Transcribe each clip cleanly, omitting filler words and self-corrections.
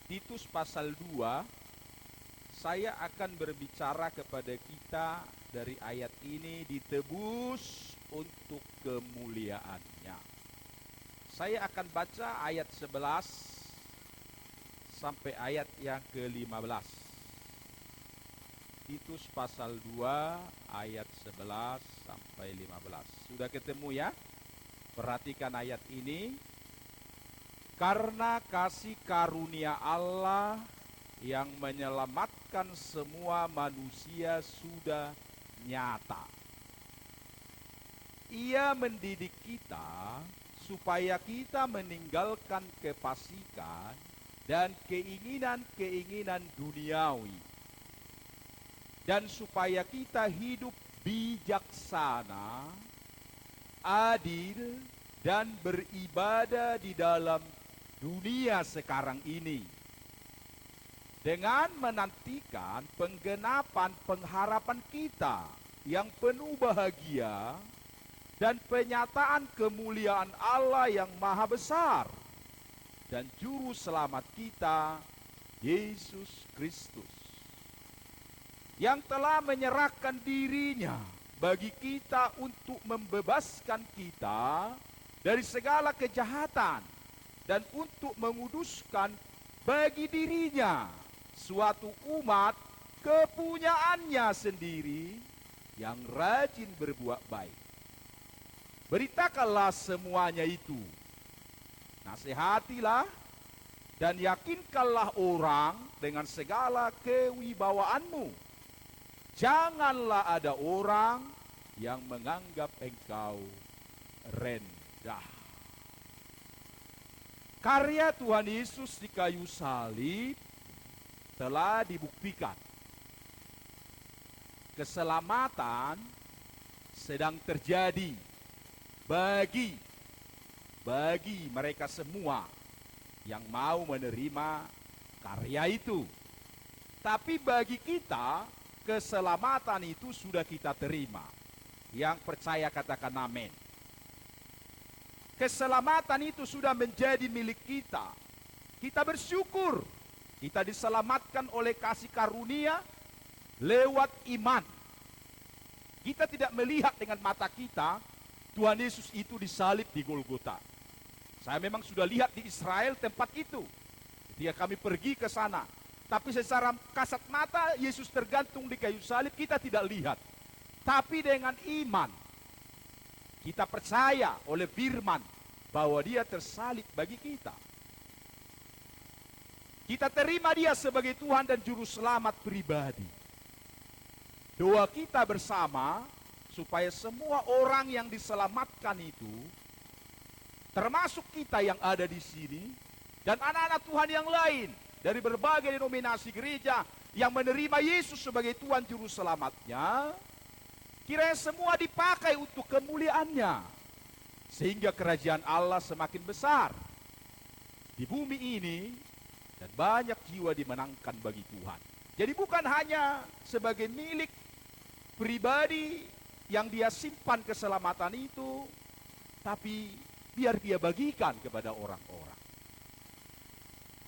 Titus pasal 2, saya akan berbicara kepada kita dari ayat ini ditebus untuk kemuliaannya. Saya akan baca ayat 11 sampai ayat yang ke-15. Titus pasal 2 ayat 11 sampai 15. Sudah ketemu ya? Perhatikan ayat ini. Karena kasih karunia Allah yang menyelamatkan semua manusia sudah nyata. Ia mendidik kita supaya kita meninggalkan kefasikan dan keinginan-keinginan duniawi, dan supaya kita hidup bijaksana, adil, dan beribadah di dalam dunia sekarang ini, dengan menantikan penggenapan pengharapan kita yang penuh bahagia dan penyataan kemuliaan Allah yang maha besar dan juru selamat kita, Yesus Kristus, yang telah menyerahkan dirinya bagi kita untuk membebaskan kita dari segala kejahatan dan untuk menguduskan bagi dirinya suatu umat kepunyaannya sendiri yang rajin berbuat baik. Beritakanlah semuanya itu, nasihatilah dan yakinkanlah orang dengan segala kewibawaanmu. Janganlah ada orang yang menganggap engkau rendah. Karya Tuhan Yesus di kayu salib telah dibuktikan. Keselamatan sedang terjadi bagi mereka semua yang mau menerima karya itu. Tapi bagi kita, keselamatan itu sudah kita terima. Yang percaya katakan amin. Keselamatan itu sudah menjadi milik kita. Kita bersyukur. Kita diselamatkan oleh kasih karunia lewat iman. Kita tidak melihat dengan mata kita Tuhan Yesus itu disalib di Golgota. Saya memang sudah lihat di Israel tempat itu ketika kami pergi ke sana. Tapi secara kasat mata Yesus tergantung di kayu salib kita tidak lihat. Tapi dengan iman kita percaya oleh firman bahwa dia tersalib bagi kita. Kita terima dia sebagai Tuhan dan Juru Selamat pribadi. Doa kita bersama supaya semua orang yang diselamatkan itu, termasuk kita yang ada di sini, dan anak-anak Tuhan yang lain dari berbagai denominasi gereja yang menerima Yesus sebagai Tuhan Juru Selamatnya, kiranya semua dipakai untuk kemuliaannya, sehingga kerajaan Allah semakin besar di bumi ini dan banyak jiwa dimenangkan bagi Tuhan. Jadi bukan hanya sebagai milik pribadi yang dia simpan keselamatan itu, tapi biar dia bagikan kepada orang-orang.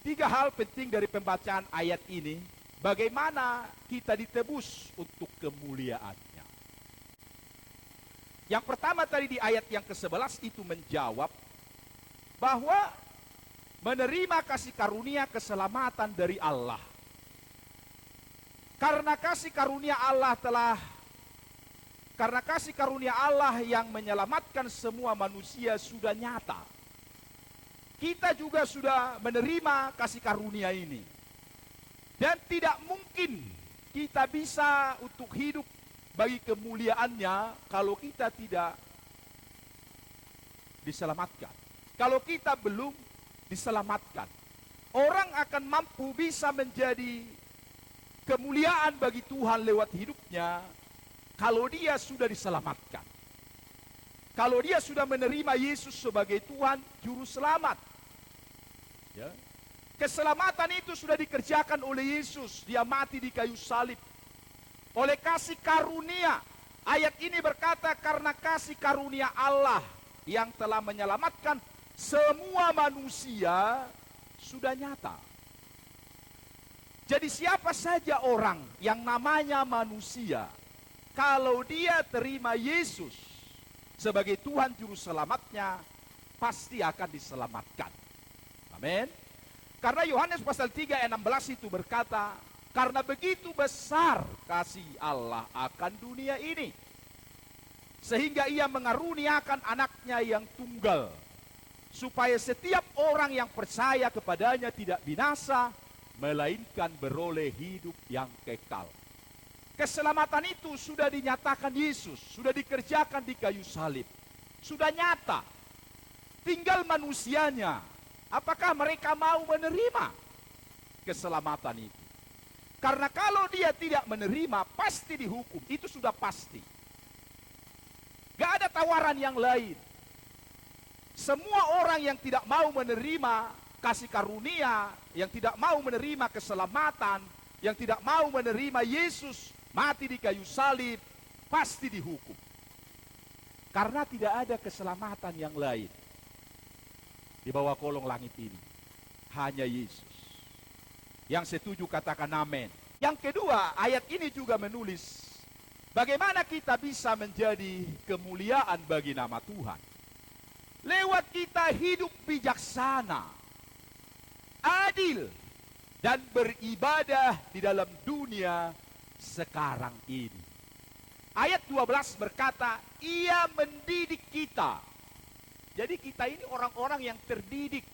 3 hal penting dari pembacaan ayat ini, bagaimana kita ditebus untuk kemuliaannya. Yang pertama tadi di ayat yang ke-11 itu menjawab bahwa menerima kasih karunia keselamatan dari Allah. Karena kasih karunia Allah yang menyelamatkan semua manusia sudah nyata. Kita juga sudah menerima kasih karunia ini. Dan tidak mungkin kita bisa untuk hidup bagi kemuliaannya kalau kita tidak diselamatkan. Kalau kita belum diselamatkan, orang akan mampu bisa menjadi kemuliaan bagi Tuhan lewat hidupnya kalau dia sudah diselamatkan. Kalau dia sudah menerima Yesus sebagai Tuhan Juru Selamat. Ya. Keselamatan itu sudah dikerjakan oleh Yesus. Dia mati di kayu salib. Oleh kasih karunia. Ayat ini berkata karena kasih karunia Allah yang telah menyelamatkan semua manusia sudah nyata. Jadi siapa saja orang yang namanya manusia, kalau dia terima Yesus sebagai Tuhan Juru Selamatnya, pasti akan diselamatkan. Amin. Karena Yohanes pasal 3 ayat 16 itu berkata, karena begitu besar kasih Allah akan dunia ini, sehingga ia mengaruniakan anaknya yang tunggal, supaya setiap orang yang percaya kepadanya tidak binasa, melainkan beroleh hidup yang kekal. Keselamatan itu sudah dinyatakan Yesus, sudah dikerjakan di kayu salib, sudah nyata. Tinggal manusianya, apakah mereka mau menerima keselamatan itu? Karena kalau dia tidak menerima, pasti dihukum, itu sudah pasti. Gak ada tawaran yang lain. Semua orang yang tidak mau menerima kasih karunia, yang tidak mau menerima keselamatan, yang tidak mau menerima Yesus mati di kayu salib, pasti dihukum. Karena tidak ada keselamatan yang lain di bawah kolong langit ini. Hanya Yesus. Yang setuju katakan amin. Yang kedua, ayat ini juga menulis bagaimana kita bisa menjadi kemuliaan bagi nama Tuhan. Lewat kita hidup bijaksana, adil, dan beribadah di dalam dunia sekarang ini. Ayat 12 berkata, ia mendidik kita. Jadi kita ini orang-orang yang terdidik.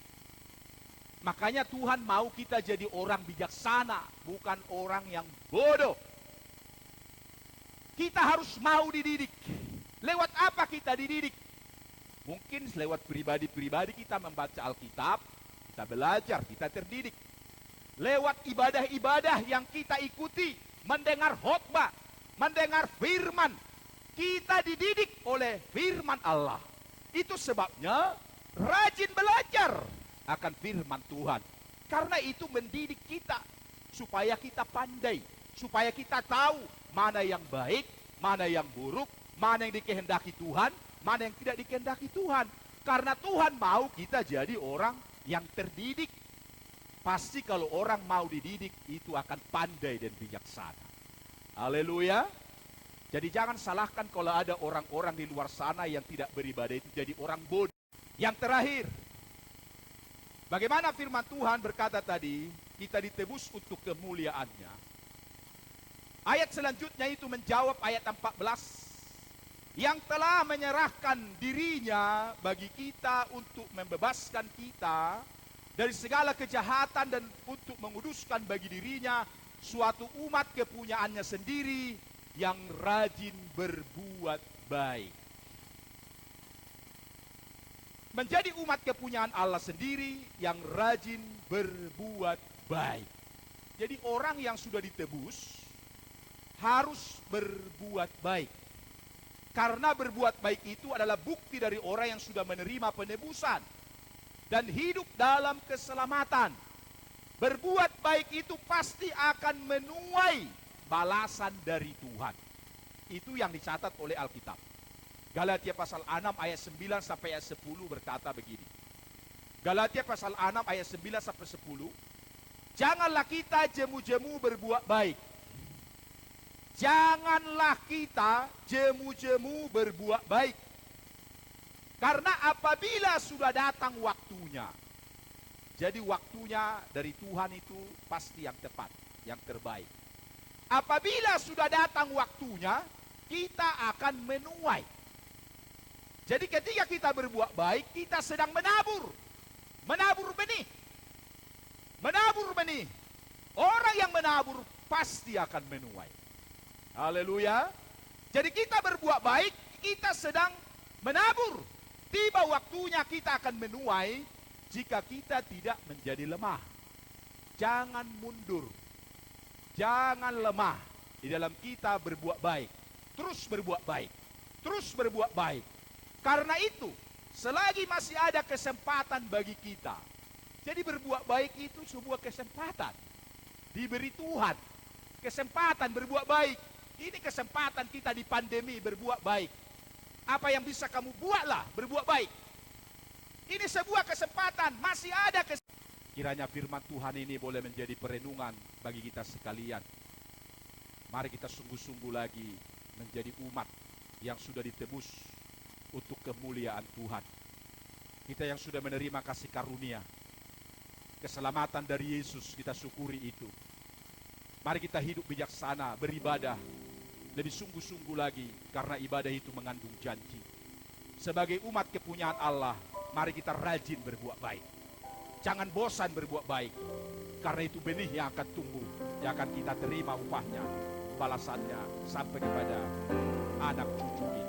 Makanya Tuhan mau kita jadi orang bijaksana, bukan orang yang bodoh. Kita harus mau dididik. Lewat apa kita dididik? Mungkin lewat pribadi-pribadi kita membaca Alkitab, kita belajar, kita terdidik. Lewat ibadah-ibadah yang kita ikuti, mendengar khotbah, mendengar firman, kita dididik oleh firman Allah. Itu sebabnya rajin belajar akan firman Tuhan. Karena itu mendidik kita supaya kita pandai, supaya kita tahu mana yang baik, mana yang buruk, mana yang dikehendaki Tuhan, mana yang tidak dikehendaki Tuhan. Karena Tuhan mau kita jadi orang yang terdidik. Pasti kalau orang mau dididik, itu akan pandai dan bijaksana. Haleluya. Jadi jangan salahkan kalau ada orang-orang di luar sana yang tidak beribadah itu jadi orang bodoh. Yang terakhir, bagaimana firman Tuhan berkata tadi, kita ditebus untuk kemuliaannya. Ayat selanjutnya itu menjawab ayat 14. Yang telah menyerahkan dirinya bagi kita untuk membebaskan kita dari segala kejahatan dan untuk menguduskan bagi dirinya suatu umat kepunyaannya sendiri yang rajin berbuat baik. Menjadi umat kepunyaan Allah sendiri yang rajin berbuat baik. Jadi orang yang sudah ditebus harus berbuat baik. Karena berbuat baik itu adalah bukti dari orang yang sudah menerima penebusan dan hidup dalam keselamatan. Berbuat baik itu pasti akan menuai balasan dari Tuhan. Itu yang dicatat oleh Alkitab. Galatia pasal 6 ayat 9 sampai ayat 10 berkata begini. Galatia pasal 6 ayat 9 sampai 10. Janganlah kita jemu-jemu berbuat baik. Janganlah kita jemu-jemu berbuat baik. Karena apabila sudah datang waktunya, jadi waktunya dari Tuhan itu pasti yang tepat, yang terbaik. Apabila sudah datang waktunya, kita akan menuai. Jadi ketika kita berbuat baik, kita sedang menabur. Menabur benih. Menabur benih. Orang yang menabur pasti akan menuai. Haleluya. Jadi kita berbuat baik, kita sedang menabur. Tiba waktunya kita akan menuai jika kita tidak menjadi lemah. Jangan mundur. Jangan lemah di dalam kita berbuat baik. Terus berbuat baik. Terus berbuat baik. Karena itu, selagi masih ada kesempatan bagi kita. Jadi berbuat baik itu sebuah kesempatan. Diberi Tuhan. Kesempatan berbuat baik. Ini kesempatan kita di pandemi berbuat baik. Apa yang bisa kamu buatlah berbuat baik. Ini sebuah kesempatan, masih ada kesempatan. Kiranya firman Tuhan ini boleh menjadi perenungan bagi kita sekalian. Mari kita sungguh-sungguh lagi menjadi umat yang sudah ditebus untuk kemuliaan Tuhan. Kita yang sudah menerima kasih karunia, keselamatan dari Yesus, kita syukuri itu. Mari kita hidup bijaksana, beribadah lebih sungguh-sungguh lagi, karena ibadah itu mengandung janji. Sebagai umat kepunyaan Allah, mari kita rajin berbuat baik. Jangan bosan berbuat baik, karena itu benih yang akan tumbuh, yang akan kita terima upahnya, balasannya sampai kepada anak cucu kita.